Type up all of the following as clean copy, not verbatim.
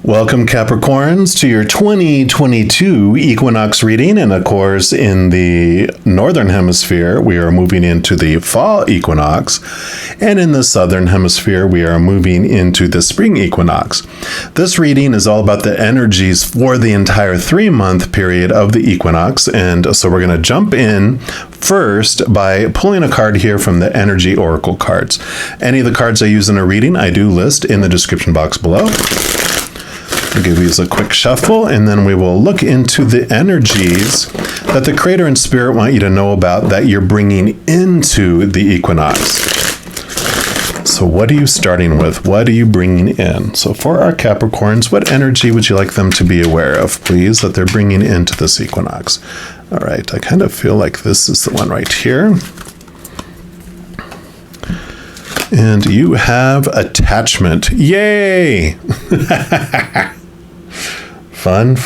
Welcome, Capricorns, to your 2022 equinox reading. And of course, in the northern hemisphere, we are moving into the fall equinox. And in the southern hemisphere, we are moving into the spring equinox. This reading is all about the energies for the entire 3-month period of the equinox. And so we're going to jump in first by pulling a card here from the Energy Oracle cards. Any of the cards I use in a reading, I do list in the description box below. I'll give these a quick shuffle, and then we will look into the energies that the Creator and Spirit want you to know about that you're bringing into the equinox. So what are you starting with? What are you bringing in? So for our Capricorns, what energy would you like them to be aware of, please, that they're bringing into this equinox? All right, I kind of feel like this is the one right here. And you have attachment. Yay! Fun.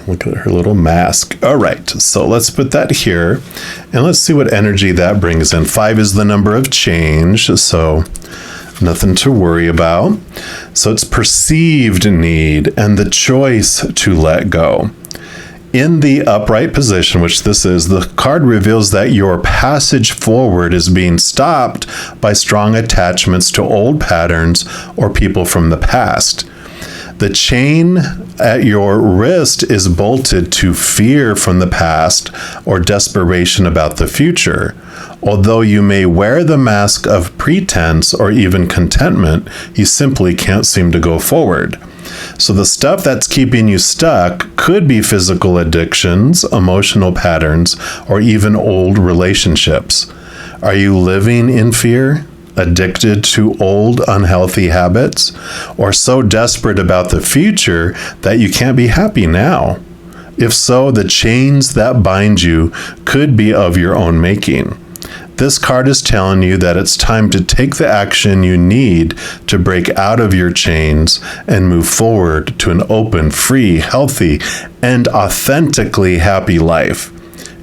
Look at her little mask. All right, so let's put that here, and let's see what energy that brings in. 5 is the number of change, so nothing to worry about. So it's perceived need and the choice to let go. In the upright position, which this is, the card reveals that your passage forward is being stopped by strong attachments to old patterns or people from the past. The chain at your wrist is bolted to fear from the past or desperation about the future. Although you may wear the mask of pretense or even contentment, you simply can't seem to go forward. So the stuff that's keeping you stuck could be physical addictions, emotional patterns, or even old relationships. Are you living in fear? Addicted to old unhealthy habits, or so desperate about the future that you can't be happy now? If so, the chains that bind you could be of your own making. This card is telling you that it's time to take the action you need to break out of your chains and move forward to an open, free, healthy, and authentically happy life.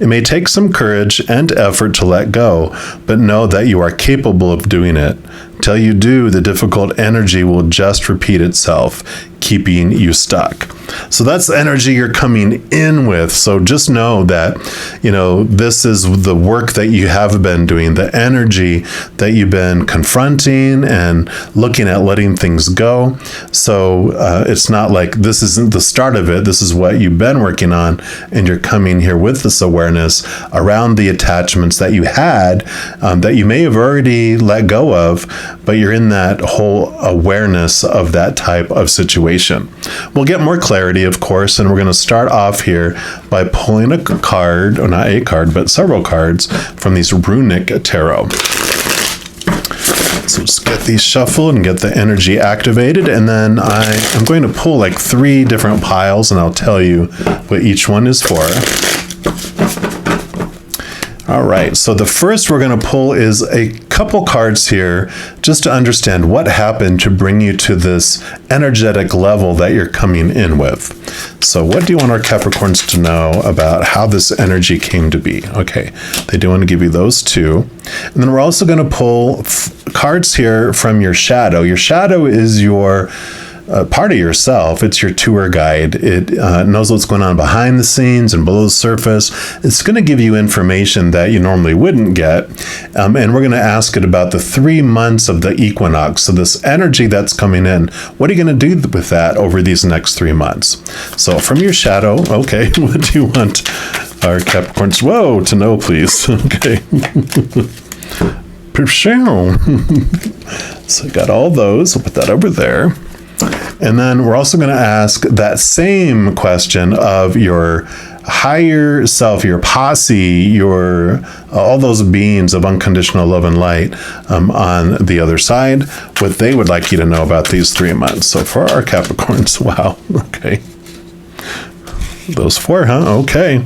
It may take some courage and effort to let go, but know that you are capable of doing it. Till you do, the difficult energy will just repeat itself, keeping you stuck. So that's the energy you're coming in with. So just know that, this is the work that you have been doing, the energy that you've been confronting and looking at letting things go. So it's not like this isn't the start of it. This is what you've been working on, and you're coming here with this awareness around the attachments that you had that you may have already let go of, but you're in that whole awareness of that type of situation. We'll get more clarity, of course, and we're going to start off here by pulling a card, or not a card, but several cards from these runic tarot. So just get these shuffled and get the energy activated, and then I'm going to pull like 3 different piles, and I'll tell you what each one is for. All right, so the first we're going to pull is a couple cards here just to understand what happened to bring you to this energetic level that you're coming in with. So what do you want our Capricorns to know about how this energy came to be? Okay, they do want to give you those 2. And then we're also going to pull cards here from your shadow. Your shadow is your part of yourself. It's your tour guide. It knows what's going on behind the scenes and below the surface. It's going to give you information that you normally wouldn't get. And we're going to ask it about the 3 months of the equinox. So this energy that's coming in, what are you going to do with that over these next 3 months? So from your shadow, okay, what do you want our Capricorns, to know, please? Okay. So I got all those. We'll put that over there. And then we're also going to ask that same question of your higher self, your posse, your all those beings of unconditional love and light on the other side, what they would like you to know about these 3 months. So for our Capricorns, wow, okay. Those 4, huh? Okay.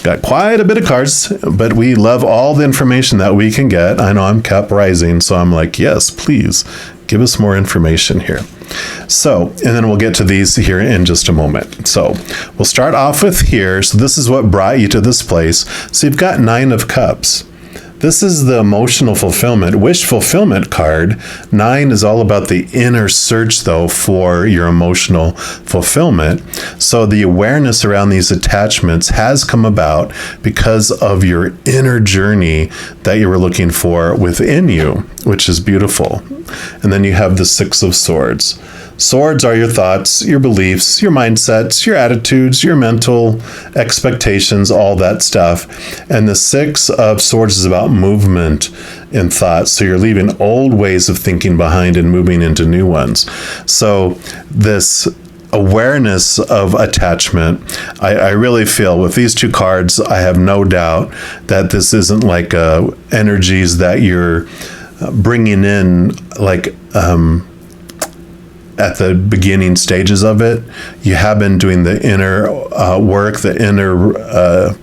Got quite a bit of cards, but we love all the information that we can get. I know I'm Cap Rising, so I'm like, yes, please give us more information here. So, and then we'll get to these here in just a moment. So we'll start off with here. So this is what brought you to this place. So you've got 9 of Cups. This is the emotional fulfillment, wish fulfillment card. 9 is all about the inner search, though, for your emotional fulfillment. So the awareness around these attachments has come about because of your inner journey that you were looking for within you, which is beautiful. And then you have the 6 of Swords. Swords are your thoughts, your beliefs, your mindsets, your attitudes, your mental expectations, all that stuff. And the 6 of Swords is about movement in thoughts. So you're leaving old ways of thinking behind and moving into new ones. So this awareness of attachment, I really feel with these 2 cards, I have no doubt that this isn't like energies that you're bringing in like at the beginning stages of it. You have been doing the inner work, the inner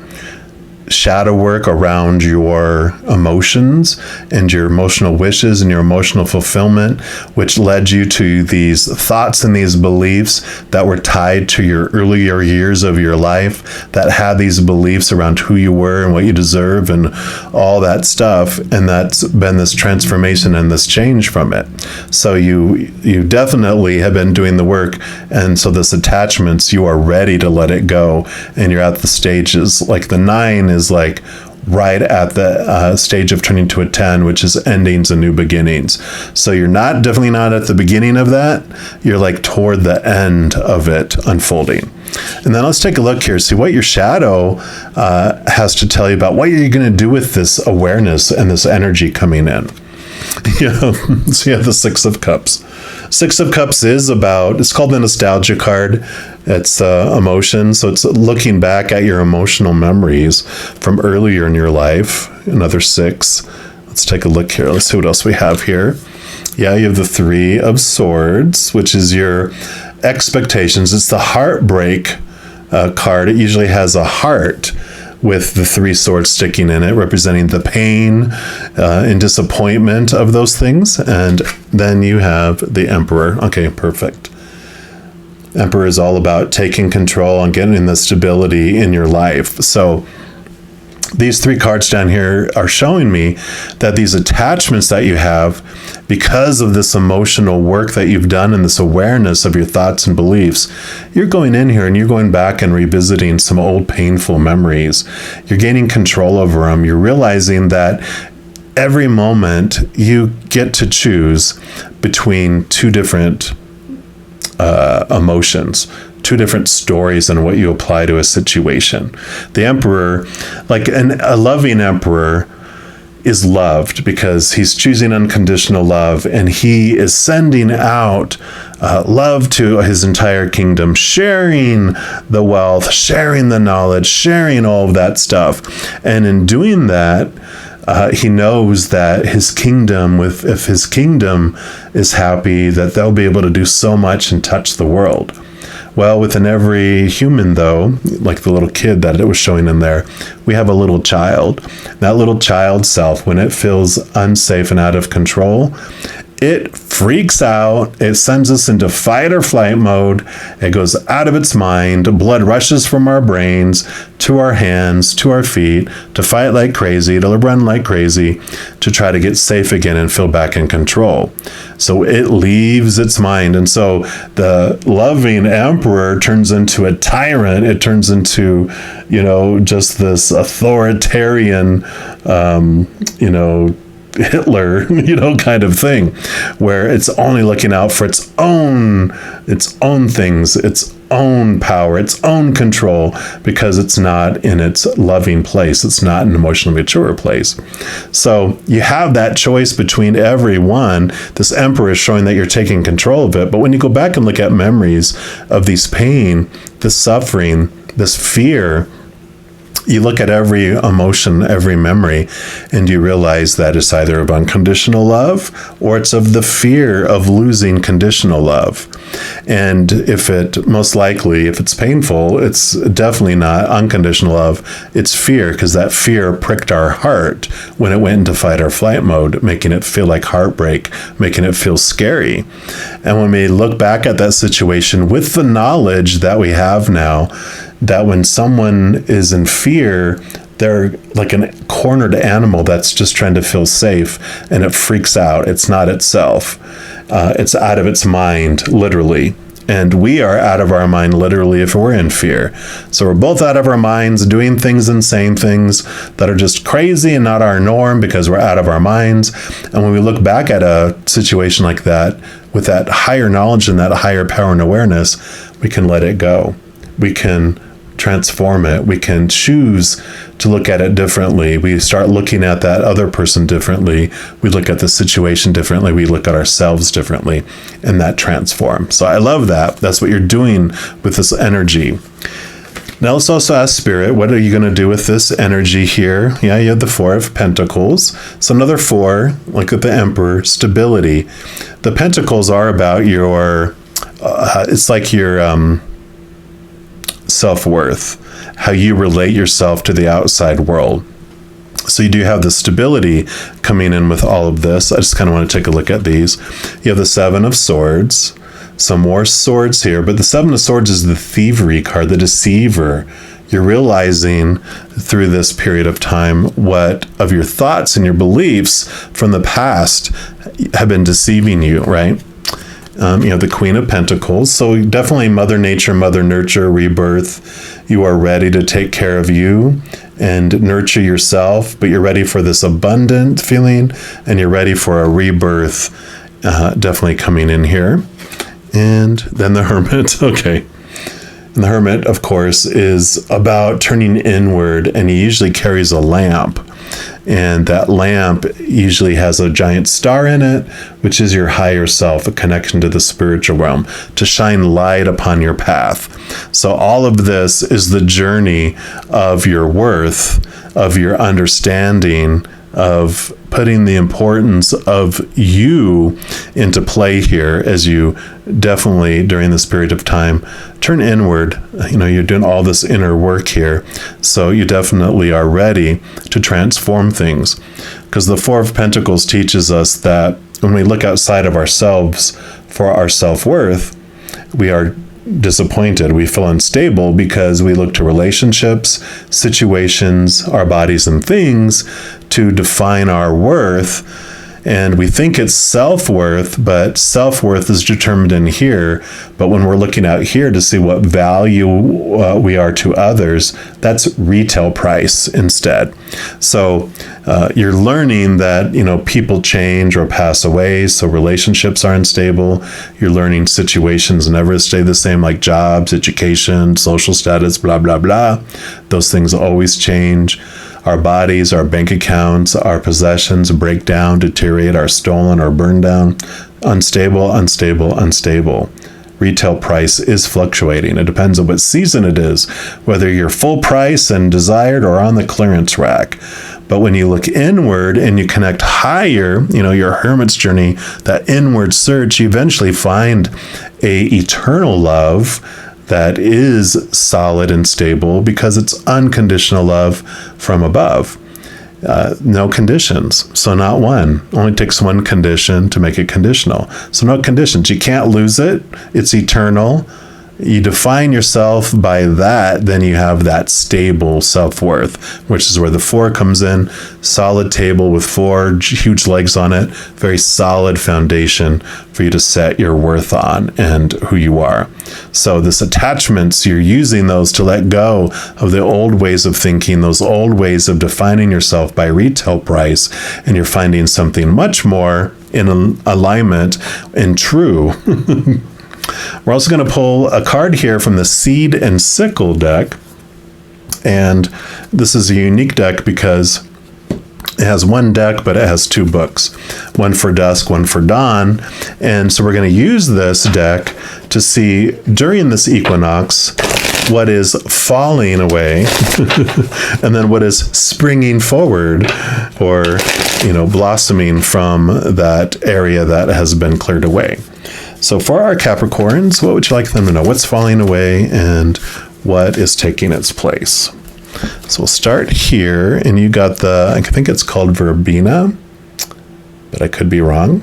shadow work around your emotions and your emotional wishes and your emotional fulfillment, which led you to these thoughts and these beliefs that were tied to your earlier years of your life, that had these beliefs around who you were and what you deserve and all that stuff. And that's been this transformation and this change from it. So you definitely have been doing the work. And so this attachments, you are ready to let it go. And you're at the stages, like the 9 is like right at the stage of turning to a 10, which is endings and new beginnings. So you're definitely not at the beginning of that. You're like toward the end of it unfolding. And then let's take a look here, see what your shadow has to tell you about what you're going to do with this awareness and this energy coming in. So you have the 6 of Cups. 6 of Cups is about, it's called the nostalgia card. It's emotion. So it's looking back at your emotional memories from earlier in your life. Another 6. Let's take a look here. Let's see what else we have here. Yeah, you have the 3 of Swords, which is your expectations. It's the heartbreak card. It usually has a heart with the 3 swords sticking in it, representing the pain and disappointment of those things. And then you have the Emperor. Okay, perfect. Emperor is all about taking control and getting the stability in your life. So these 3 cards down here are showing me that these attachments that you have, because of this emotional work that you've done and this awareness of your thoughts and beliefs, you're going in here and you're going back and revisiting some old painful memories. You're gaining control over them. You're realizing that every moment you get to choose between 2 different emotions, 2 different stories and what you apply to a situation. The Emperor, like a loving emperor, is loved because he's choosing unconditional love, and he is sending out love to his entire kingdom, sharing the wealth, sharing the knowledge, sharing all of that stuff. And in doing that, he knows that his kingdom, if his kingdom is happy, that they'll be able to do so much and touch the world. Well, within every human, though, like the little kid that it was showing in there, we have a little child. That little child self, when it feels unsafe and out of control, it freaks out. It sends us into fight or flight mode. It goes out of its mind. Blood rushes from our brains to our hands, to our feet, to fight like crazy, to run like crazy, to try to get safe again and feel back in control. So it leaves its mind. And so the loving emperor turns into a tyrant. It turns into, just this authoritarian, Hitler, kind of thing, where it's only looking out for its own things, its own power, its own control, because it's not in its loving place. It's not an emotionally mature place. So you have that choice between everyone. This emperor is showing that you're taking control of it. But when you go back and look at memories of these pain, this suffering, this fear, you look at every emotion, every memory, and you realize that it's either of unconditional love or it's of the fear of losing conditional love. And if it's painful, it's definitely not unconditional love. It's fear, because that fear pricked our heart when it went into fight or flight mode, making it feel like heartbreak, making it feel scary. And when we look back at that situation with the knowledge that we have now, that when someone is in fear, they're like a cornered animal that's just trying to feel safe, and it freaks out. It's not itself. It's out of its mind, literally. And we are out of our mind, literally, if we're in fear. So we're both out of our minds, doing things and saying things that are just crazy and not our norm because we're out of our minds. And when we look back at a situation like that, with that higher knowledge and that higher power and awareness, we can let it go. We can transform it. We can choose to look at it differently. We start looking at that other person differently. We look at the situation differently. We look at ourselves differently, and that transforms. So I love that. That's what you're doing with this energy. Now let's also ask Spirit, what are you going to do with this energy here? Yeah, you have the Four of Pentacles. So another four, like with the Emperor, stability. The Pentacles are about your, it's like your self-worth, how you relate yourself to the outside world. So you do have the stability coming in with all of this. I just kind of want to take a look at these. You have the Seven of Swords, some more swords here, but the Seven of Swords is the thievery card, the deceiver. You're realizing through this period of time what of your thoughts and your beliefs from the past have been deceiving you, right? You know, the Queen of Pentacles. So definitely Mother Nature, Mother Nurture, rebirth. You are ready to take care of you and nurture yourself, but you're ready for this abundant feeling, and you're ready for a rebirth, definitely coming in here. And then the Hermit. Okay. And the Hermit, of course, is about turning inward, and he usually carries a lamp. And that lamp usually has a giant star in it, which is your higher self, a connection to the spiritual realm, to shine light upon your path. So all of this is the journey of your worth, of your understanding, of putting the importance of you into play here as you definitely, during this period of time, turn inward. You know, you're doing all this inner work here. So you definitely are ready to transform things. Because the Four of Pentacles teaches us that when we look outside of ourselves for our self-worth, we are disappointed. We feel unstable because we look to relationships, situations, our bodies and things to define our worth. And we think it's self-worth, but self-worth is determined in here. But when we're looking out here to see what value we are to others, that's retail price instead. So you're learning that, you know, people change or pass away, so relationships are unstable. You're learning situations never stay the same, like jobs, education, social status, blah, blah, blah. Those things always change. Our bodies, our bank accounts, our possessions break down, deteriorate, are stolen or burned down. Unstable, unstable, unstable. Retail price is fluctuating. It depends on what season it is, whether you're full price and desired or on the clearance rack. But when you look inward and you connect higher, you know, your hermit's journey, that inward search, you eventually find a eternal love that is solid and stable because it's unconditional love from above. No conditions. So not one. Only takes one condition to make it conditional. So no conditions. You can't lose it. It's eternal. You define yourself by that, then you have that stable self-worth, which is where the four comes in. Solid table with four huge legs on it. Very solid foundation for you to set your worth on and who you are. So this attachments, you're using those to let go of the old ways of thinking, those old ways of defining yourself by retail price, and you're finding something much more in alignment and true. We're also going to pull a card here from the Seed and Sickle deck. And this is a unique deck because it has one deck, but it has two books. One for dusk, one for dawn. And so we're going to use this deck to see during this equinox what is falling away and then what is springing forward or, you know, blossoming from that area that has been cleared away. So for our Capricorns, what would you like them to know? What's falling away and what is taking its place? So we'll start here, and you got the, I think it's called Verbena, but I could be wrong.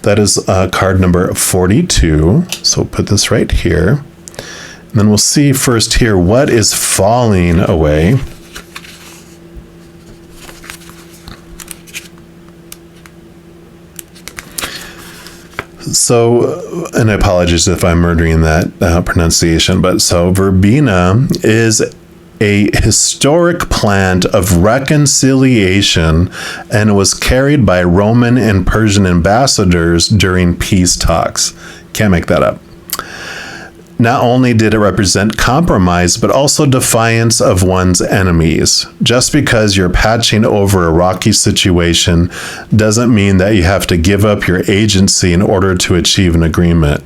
That is card number 42. So we'll put this right here. And then we'll see first here what is falling away. So, and apologies if I'm murdering that pronunciation, but so verbena is a historic plant of reconciliation and was carried by Roman and Persian ambassadors during peace talks. Can't make that up. Not only did it represent compromise, but also defiance of one's enemies. Just because you're patching over a rocky situation doesn't mean that you have to give up your agency in order to achieve an agreement.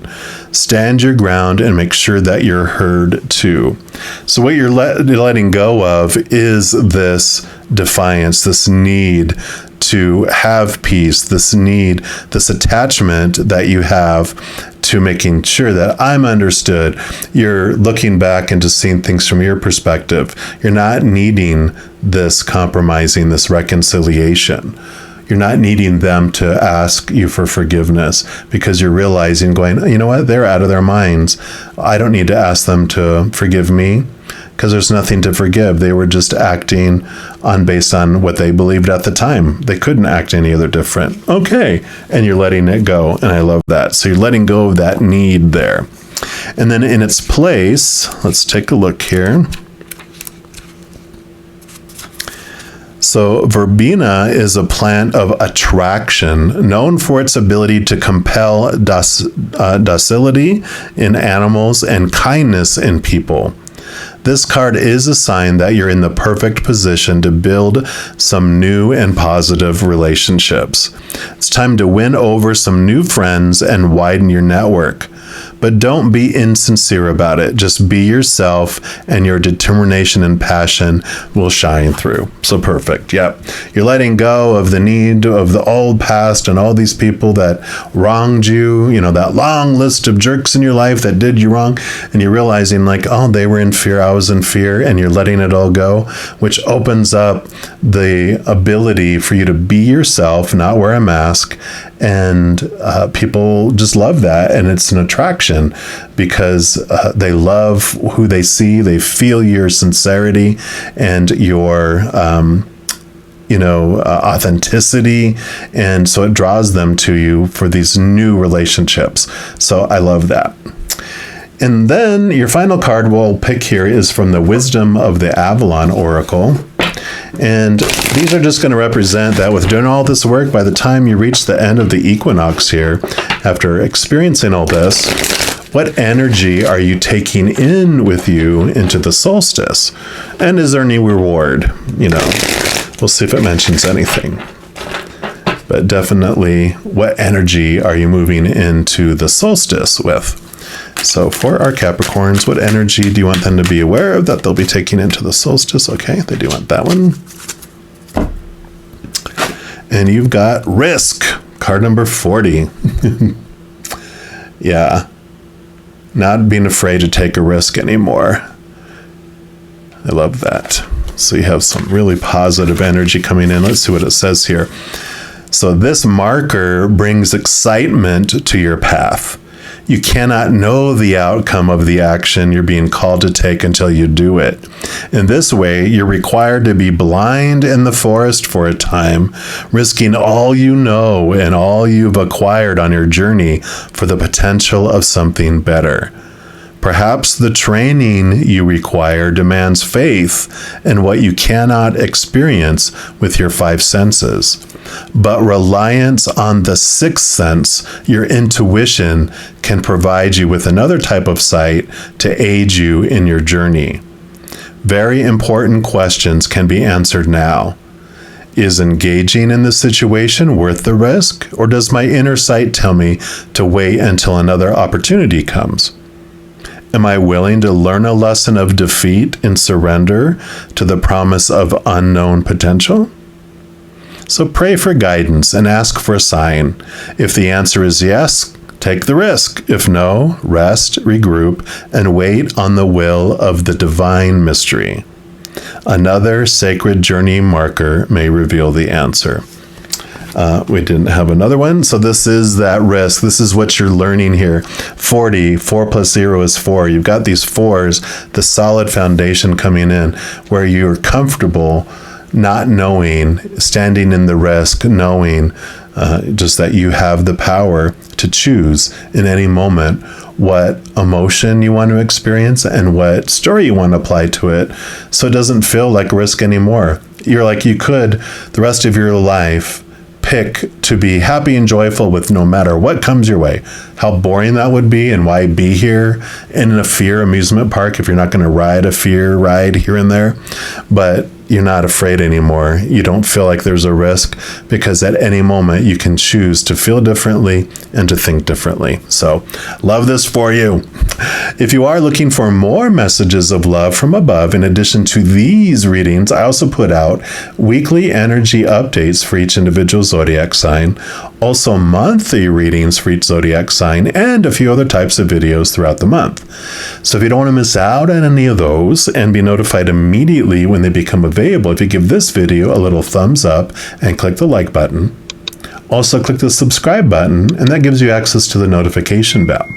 Stand your ground and make sure that you're heard too. So what you're letting go of is this defiance, this need to have peace, this need, this attachment that you have to making sure that I'm understood. You're looking back and just seeing things from your perspective. You're not needing this compromising, this reconciliation. You're not needing them to ask you for forgiveness because you're realizing, going, you know what, they're out of their minds. I don't need to ask them to forgive me because there's nothing to forgive. They were just acting based on what they believed at the time. They couldn't act any other different. Okay. And you're letting it go. And I love that. So you're letting go of that need there. And then in its place, let's take a look here. So verbena is a plant of attraction, known for its ability to compel docility in animals and kindness in people. This card is a sign that you're in the perfect position to build some new and positive relationships. It's time to win over some new friends and widen your network. But don't be insincere about it. Just be yourself, and your determination and passion will shine through. So perfect. Yep. You're letting go of the need of the old past and all these people that wronged you, that long list of jerks in your life that did you wrong. And you're realizing like, oh, they were in fear, I was in fear, and you're letting it all go, which opens up the ability for you to be yourself, not wear a mask. And people just love that. And it's an attraction because they love who they see. They feel your sincerity and your, authenticity. And so it draws them to you for these new relationships. So I love that. And then your final card we'll pick here is from the Wisdom of the Avalon Oracle. And these are just going to represent that with doing all this work, by the time you reach the end of the equinox here, after experiencing all this, what energy are you taking in with you into the solstice? And is there any reward? We'll see if it mentions anything. But definitely, what energy are you moving into the solstice with? So for our Capricorns, what energy do you want them to be aware of that they'll be taking into the solstice? Okay, they do want that one. And you've got risk, card number 40. Yeah, not being afraid to take a risk anymore. I love that. So you have some really positive energy coming in. Let's see what it says here. So this marker brings excitement to your path. You cannot know the outcome of the action you're being called to take until you do it. In this way, you're required to be blind in the forest for a time, risking all you know and all you've acquired on your journey for the potential of something better. Perhaps the training you require demands faith in what you cannot experience with your five senses. But reliance on the sixth sense, your intuition, can provide you with another type of sight to aid you in your journey. Very important questions can be answered now. Is engaging in the situation worth the risk, or does my inner sight tell me to wait until another opportunity comes? Am I willing to learn a lesson of defeat and surrender to the promise of unknown potential? So pray for guidance and ask for a sign. If the answer is yes, take the risk. If no, rest, regroup, and wait on the will of the divine mystery. Another sacred journey marker may reveal the answer. We didn't have another one. So this is that risk. This is what you're learning here. 40, 4 plus 0 is 4. You've got these 4s, the solid foundation coming in where you're comfortable not knowing, standing in the risk, knowing just that you have the power to choose in any moment what emotion you want to experience and what story you want to apply to it, so it doesn't feel like risk anymore. You could the rest of your life pick to be happy and joyful with no matter what comes your way. How boring that would be, and why be here in a fear amusement park if you're not going to ride a fear ride here and there. But you're not afraid anymore. You don't feel like there's a risk, because at any moment you can choose to feel differently and to think differently. So love this for you. If you are looking for more messages of love from above, in addition to these readings, I also put out weekly energy updates for each individual zodiac sign, also monthly readings for each zodiac sign, and a few other types of videos throughout the month. So if you don't want to miss out on any of those and be notified immediately when they become available, if you give this video a little thumbs up and click the like button. Also click the subscribe button, and that gives you access to the notification bell.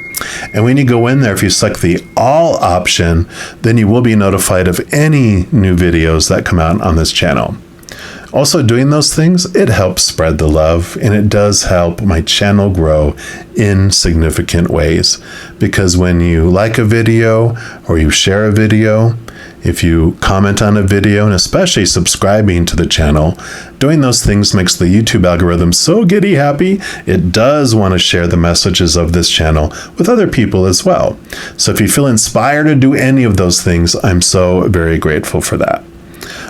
And when you go in there, if you select the all option, then you will be notified of any new videos that come out on this channel. Also, doing those things, it helps spread the love, and it does help my channel grow in significant ways. Because when you like a video or you share a video, if you comment on a video, and especially subscribing to the channel, doing those things makes the YouTube algorithm so giddy happy, it does want to share the messages of this channel with other people as well. So if you feel inspired to do any of those things, I'm so very grateful for that.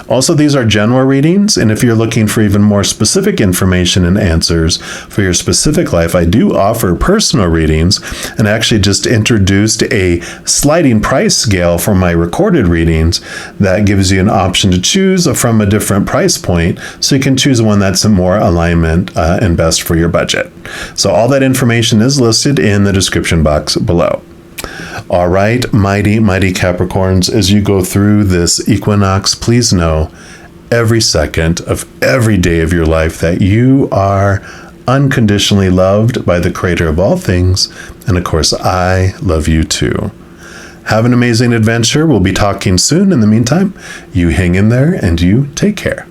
Also, these are general readings, and if you're looking for even more specific information and answers for your specific life, I do offer personal readings, and I actually just introduced a sliding price scale for my recorded readings that gives you an option to choose from a different price point, so you can choose one that's in more alignment and best for your budget. So all that information is listed in the description box below. All right, mighty Capricorns, as you go through this equinox, please know every second of every day of your life that you are unconditionally loved by the Creator of all things. And of course, I love you too. Have an amazing adventure. We'll be talking soon. In the meantime, you hang in there and you take care.